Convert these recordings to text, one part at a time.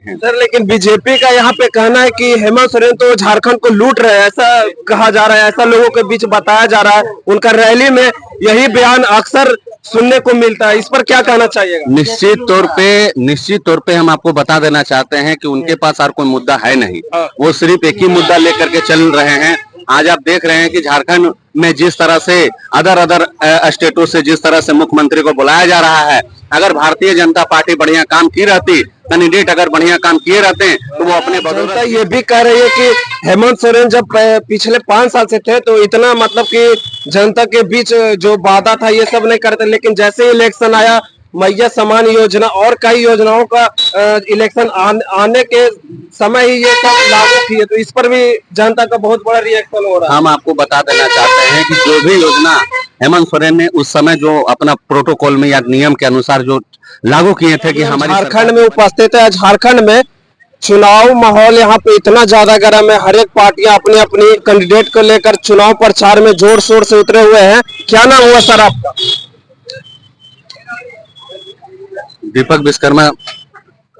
हैं। सर लेकिन बीजेपी का यहाँ पे कहना है कि हेमंत सोरेन तो झारखंड को लूट रहे हैं, ऐसा कहा जा रहा है, ऐसा लोगों के बीच बताया जा रहा है। उनका रैली में यही बयान अक्सर सुनने को मिलता है, इस पर क्या कहना चाहिएगा? निश्चित तौर पे हम आपको बता देना चाहते हैं कि उनके पास और कोई मुद्दा है नहीं। वो सिर्फ एक ही मुद्दा लेकर के चल रहे हैं। आज आप देख रहे हैं कि झारखंड में जिस तरह से अदर स्टेटों से जिस तरह से मुख्यमंत्री को बुलाया जा रहा है, अगर भारतीय जनता पार्टी बढ़िया काम की रहती, कैंडिडेट अगर बढ़िया काम किए रहते तो वो अपने जनता ये भी कह रही है कि हेमंत सोरेन जब पिछले 5 साल से थे तो इतना मतलब कि जनता के बीच जो वादा था ये सब नहीं करते, लेकिन जैसे ही इलेक्शन आया मैया समान योजना और कई योजनाओं का इलेक्शन आने के समय ही ये सब लागू किए, तो इस पर भी जनता का बहुत बड़ा रिएक्शन हो रहा है। हम आपको बता देना चाहते हैं कि जो भी योजना हेमंत सोरेन ने उस समय जो अपना प्रोटोकॉल में या नियम के अनुसार जो लागू किए थे कि हमारे झारखंड में उपस्थित है, झारखंड में चुनाव माहौल यहाँ पे इतना ज्यादा गर्म है, हर एक पार्टियां अपनी अपनी कैंडिडेट को लेकर चुनाव प्रचार में जोर शोर से उतरे हुए हैं। क्या नाम हुआ सर आपका? दीपक विश्वकर्मा।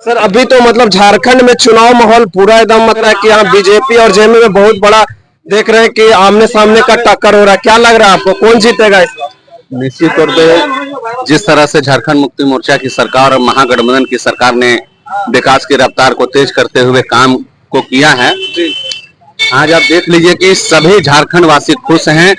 सर अभी तो मतलब झारखंड में चुनाव माहौल पूरा एकदम मतलब कि यहाँ बीजेपी और जेएमएम में बहुत बड़ा देख रहे हैं कि आमने सामने का टक्कर हो रहा है, क्या लग रहा है आपको, कौन जीतेगा इसका? निश्चित तौर पे जिस तरह से झारखंड मुक्ति मोर्चा की सरकार और महागठबंधन की सरकार ने विकास की रफ्तार को तेज करते हुए काम को किया है, आज आप देख लीजिए कि सभी झारखंड वासी खुश हैं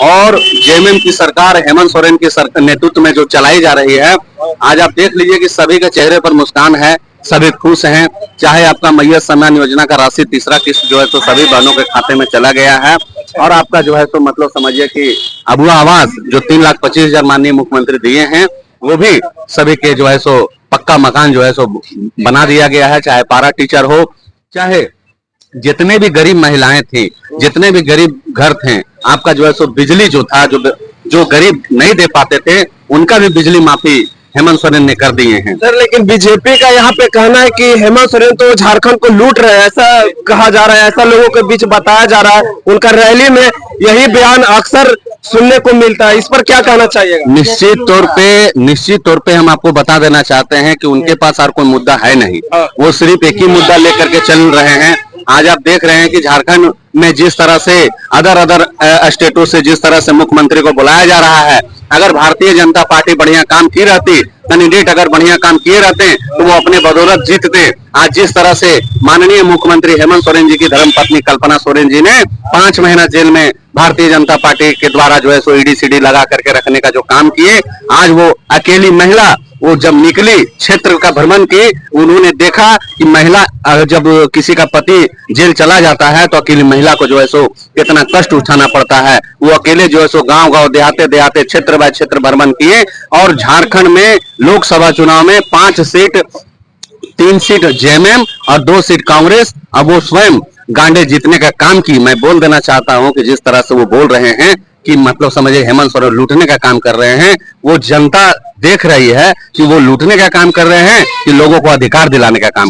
और जेएमएम की सरकार हेमंत सोरेन के नेतृत्व में जो चलाई जा रही है, आज आप देख लीजिए कि सभी के चेहरे पर मुस्कान है, सभी खुश हैं। चाहे आपका मैया सम्मान योजना का राशि तीसरा किस्त जो है तो सभी बहनों के खाते में चला गया है और आपका जो है तो मतलब समझिए कि अबुआ आवास जो 3,25,000 माननीय मुख्यमंत्री दिए हैं वो भी सभी के जो है सो पक्का मकान जो है सो बना दिया गया है। चाहे पारा टीचर हो, चाहे जितने भी गरीब महिलाएं थी, जितने भी गरीब घर थे, आपका जो है सो बिजली जो था जो गरीब नहीं दे पाते थे उनका भी बिजली माफी हेमंत सोरेन ने कर दिए हैं। सर लेकिन बीजेपी का यहाँ पे कहना है कि हेमंत सोरेन तो झारखंड को लूट रहे हैं, ऐसा कहा जा रहा है, ऐसा लोगों के बीच बताया जा रहा है। उनका रैली में यही बयान अक्सर सुनने को मिलता है, इस पर क्या कहना चाहिएगा? निश्चित तौर पे हम आपको बता देना चाहते हैं कि उनके पास और कोई मुद्दा है नहीं। वो सिर्फ एक ही मुद्दा लेकर के चल रहे हैं। आज आप देख रहे हैं कि झारखंड में जिस तरह से अदर स्टेटों से जिस तरह से मुख्यमंत्री को बुलाया जा रहा है, अगर भारतीय जनता पार्टी बढ़िया काम की रहती, कैंडिडेट अगर बढ़िया काम किए रहते तो वो अपने बदौलत जीतते। आज जिस तरह से माननीय मुख्यमंत्री हेमंत सोरेन जी की धर्मपत्नी कल्पना सोरेन जी ने 5 महीना जेल में भारतीय जनता पार्टी के द्वारा जो है सो ईडी सीडी लगा करके रखने का जो काम किए, आज वो अकेली महिला वो जब निकली क्षेत्र का भ्रमण की, उन्होंने देखा कि महिला जब किसी का पति जेल चला जाता है तो अकेली महिला को जो है सो कितना कष्ट उठाना पड़ता है। वो अकेले जो है सो गांव देहाते क्षेत्र बाय क्षेत्र भ्रमण किए और झारखंड में लोकसभा चुनाव में 5 सीट, 3 सीट जेएमएम और 2 सीट कांग्रेस, अब वो स्वयं गांडे जीतने का काम की। मैं बोल देना चाहता हूं कि जिस तरह से वो बोल रहे हैं कि मतलब समझिए हेमंत सोरेन लूटने का काम कर रहे हैं, वो जनता देख रही है कि वो लूटने का काम कर रहे हैं कि लोगों को अधिकार दिलाने का काम।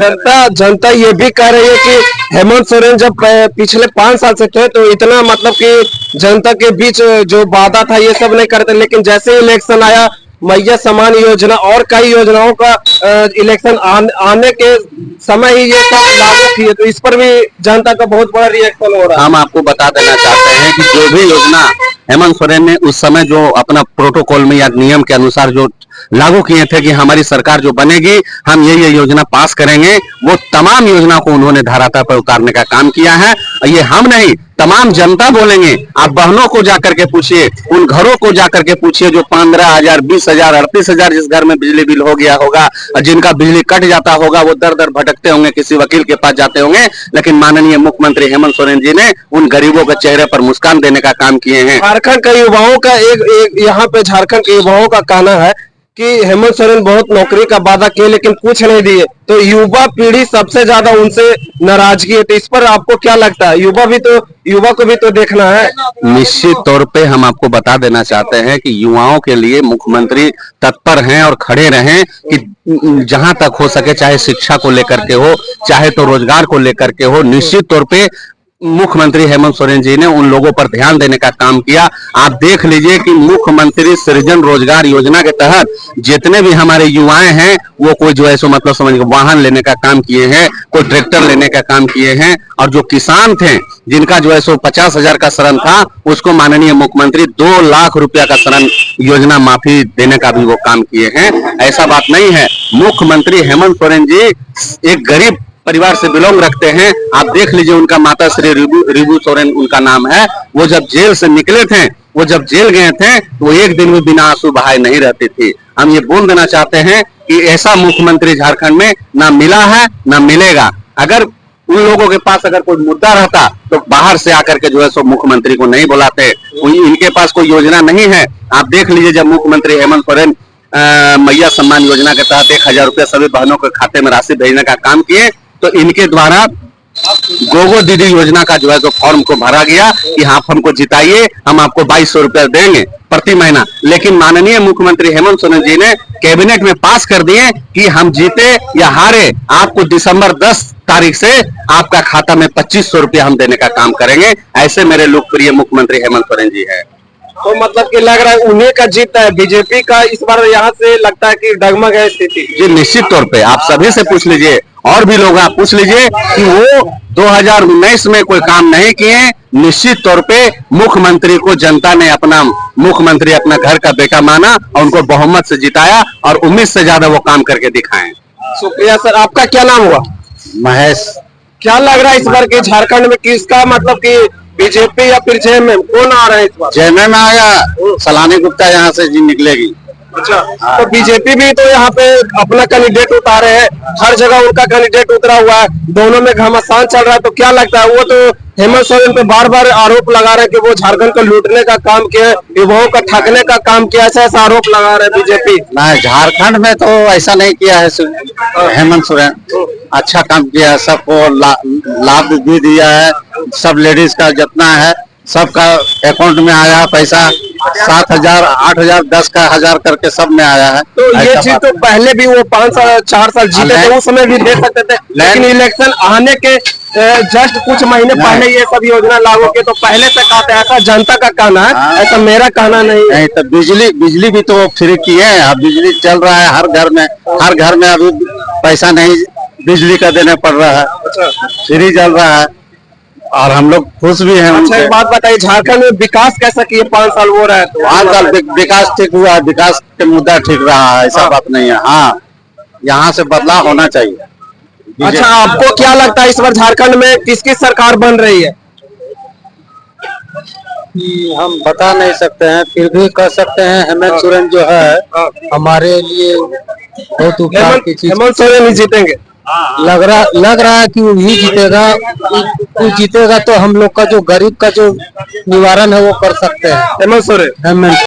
जनता ये भी कह रही है कि हेमंत सोरेन जब पिछले 5 साल से थे तो इतना मतलब कि जनता के बीच जो वादा था ये सब नहीं करते, लेकिन जैसे ही इलेक्शन आया मैया समान योजना और कई योजनाओं का इलेक्शन आने के समय ही ये सब लागू किए, तो इस पर भी जनता का बहुत बड़ा रिएक्शन हो रहा है। हम आपको बता देना चाहते हैं कि जो भी योजना हेमंत सोरेन ने उस समय जो अपना प्रोटोकॉल में या नियम के अनुसार जो लागू किए थे कि हमारी सरकार जो बनेगी हम ये योजना पास करेंगे, वो तमाम योजना को उन्होंने धरातल पर उतारने का काम किया है। ये हम नहीं, तमाम जनता बोलेंगे। आप बहनों को जाकर के पूछिए, उन घरों को जाकर के पूछिए जो 15,000, 20,000, 38,000 जिस घर में बिजली बिल हो गया होगा और जिनका बिजली कट जाता होगा, वो दर दर भटकते होंगे, किसी वकील के पास जाते होंगे, लेकिन माननीय मुख्यमंत्री हेमंत सोरेन जी ने उन गरीबों के चेहरे पर मुस्कान देने का काम किए हैं। झारखंड के युवाओं का एक यहाँ पे झारखंड के युवाओं का कहना है कि हेमंत सोरेन बहुत नौकरी का वादा किए लेकिन कुछ नहीं दिए, तो युवा पीढ़ी सबसे ज्यादा उनसे नाराजगी है, तो इस पर आपको क्या लगता है? युवा को भी तो देखना है। निश्चित तौर पे हम आपको बता देना चाहते हैं कि युवाओं के लिए मुख्यमंत्री तत्पर हैं और खड़े रहें कि जहां तक हो सके, चाहे शिक्षा को लेकर के हो, चाहे तो रोजगार को लेकर के हो, निश्चित तौर पे मुख्यमंत्री हेमंत सोरेन जी ने उन लोगों पर ध्यान देने का काम किया। आप देख लीजिए कि मुख्यमंत्री सृजन रोजगार योजना के तहत जितने भी हमारे युवाएं हैं वो कोई जो है सो मतलब समझ वाहन लेने का काम किए हैं, कोई ट्रैक्टर लेने का काम किए हैं, और जो किसान थे जिनका जो है सो 50,000 का शरण था उसको माननीय मुख्यमंत्री 2 लाख रुपया का शरण योजना माफी देने का भी वो काम किए हैं। ऐसा बात नहीं है, मुख्यमंत्री हेमंत सोरेन जी एक गरीब परिवार से बिलोंग रखते हैं। आप देख लीजिए उनका माता श्री रिबू सोरेन उनका नाम है। वो जब जेल से निकले थे, वो जब जेल गए थे तो एक दिन भी बिना आंसू बहाए नहीं रहती थी। हम ये बोल देना चाहते हैं कि ऐसा मुख्यमंत्री झारखंड में ना मिला है ना मिलेगा। अगर उन लोगों के पास अगर कोई मुद्दा रहता तो बाहर से आकर के जो है सो मुख्यमंत्री को नहीं बुलाते। इनके पास कोई योजना नहीं है। आप देख लीजिए जब मुख्यमंत्री हेमंत सोरेन मैया सम्मान योजना के तहत 1,000 रुपया सभी बहनों के खाते में राशि भेजने का काम किए तो इनके द्वारा गोगो दीदी योजना का जो है तो फॉर्म को भरा गया कि आप हमको जिताइए, हम आपको 2,200 रुपया देंगे प्रति महीना। लेकिन माननीय मुख्यमंत्री हेमंत सोरेन जी ने कैबिनेट में पास कर दिए कि हम जीते या हारे आपको दिसंबर 10 तारीख से आपका खाता में 2,500 रुपया हम देने का काम करेंगे। ऐसे मेरे लोकप्रिय मुख्यमंत्री हेमंत सोरेन जी है। तो मतलब कि लग रहा है उन्हीं का जीत है, बीजेपी का इस बार यहाँ से लगता है कि डगमग है स्थिति। जी निश्चित तौर पे आप सभी से पूछ लीजिए, और भी लोग आप पूछ लीजिए कि वो 2019 में कोई काम नहीं किए। निश्चित तौर पे मुख्यमंत्री को जनता ने अपना मुख्यमंत्री अपना घर का बेटा माना और उनको बहुमत से जिताया और उम्मीद से ज्यादा वो काम करके दिखाएं। शुक्रिया सर। आपका क्या नाम हुआ? महेश। क्या लग रहा है इस बार के झारखंड में किसका मतलब कि बीजेपी या फिर जेएमएम कौन आ रहा है इस बार? जेएमएम आया, सलानी गुप्ता यहाँ से जी निकलेगी। अच्छा, तो बीजेपी भी तो यहाँ पे अपना कैंडिडेट उतारे हैं, हर जगह उनका कैंडिडेट उतरा हुआ है, दोनों में घमासान चल रहा है। तो क्या लगता है, वो तो हेमंत सोरेन पे बार बार आरोप लगा रहे हैं कि वो झारखंड को लूटने का काम किया, युवाओं का ठगने का काम किया, ऐसा आरोप लगा रहे हैं बीजेपी। नहीं, झारखंड में तो ऐसा नहीं किया है हेमंत सोरेन। अच्छा काम किया है, सबको लाभ भी दिया है। सब लेडीज का जितना है सबका अकाउंट में आया है पैसा, 7,000, 8,000, 10 का 1,000 करके सब में आया है। तो ये चीज तो पहले भी वो 5 साल 4 साल जीते थे उस समय भी दे सकते थे, लेकिन इलेक्शन आने के जस्ट कुछ महीने पहले ये सब योजना लागू किए, तो पहले से कहा था। ऐसा जनता का कहना है, ऐसा मेरा कहना नहीं। तो बिजली भी तो फ्री की है। अब बिजली चल रहा है हर घर में अभी पैसा नहीं बिजली का देना पड़ रहा है, फ्री चल रहा है और हम लोग खुश भी हैं। अच्छा, एक बात बताइए, झारखंड में विकास कैसा किए 5 साल हो रहा है? तो 5 साल विकास ठीक हुआ है, विकास के मुद्दा ठीक रहा है, ऐसा बात नहीं है। हाँ, यहाँ से बदलाव होना चाहिए। अच्छा, आपको क्या लगता है इस बार झारखंड में किसकी सरकार बन रही है? हम बता नहीं सकते हैं, फिर भी कह सकते हैं हेमंत सोरेन जो है हमारे लिए बहुत उपकार की चीज। हेमंत सोरेन ही जीतेंगे? लग रहा है कि वो ही जीतेगा। वो जीतेगा तो हम लोग का जो गरीब का जो निवारण है वो कर सकते हैं। हेमंत सोरेन।